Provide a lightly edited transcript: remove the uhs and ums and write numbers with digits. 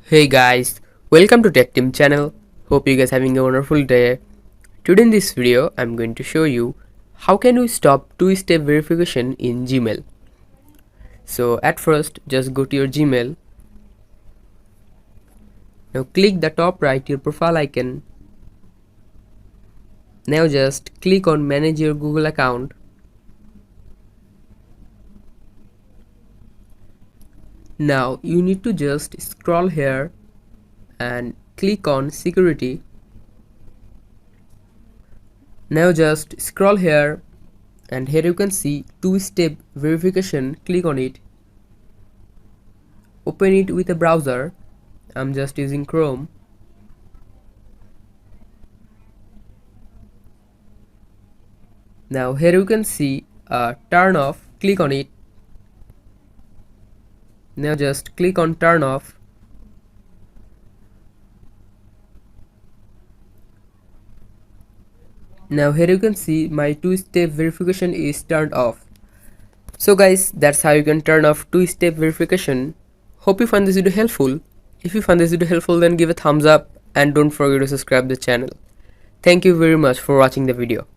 Hey guys, welcome to Tech Team channel. Hope you guys having a wonderful day. Today in this video, I'm going to show you how can we stop two-step verification in Gmail. So at first, just go to your Gmail. Now click the top right your profile icon. Now just click on manage your Google account. Now you need to just scroll here and click on security. Now just scroll here and here you can see two-step verification. Click on it. Open it with a browser. I'm just using Chrome. Now here you can see turn off. Click on it. Now just click on turn off. Now here you can see my two-step verification is turned off. So guys, that's how you can turn off two-step verification. Hope you find this video helpful. If you find this video helpful, then give a thumbs up and don't forget to subscribe the channel. Thank you very much for watching the video.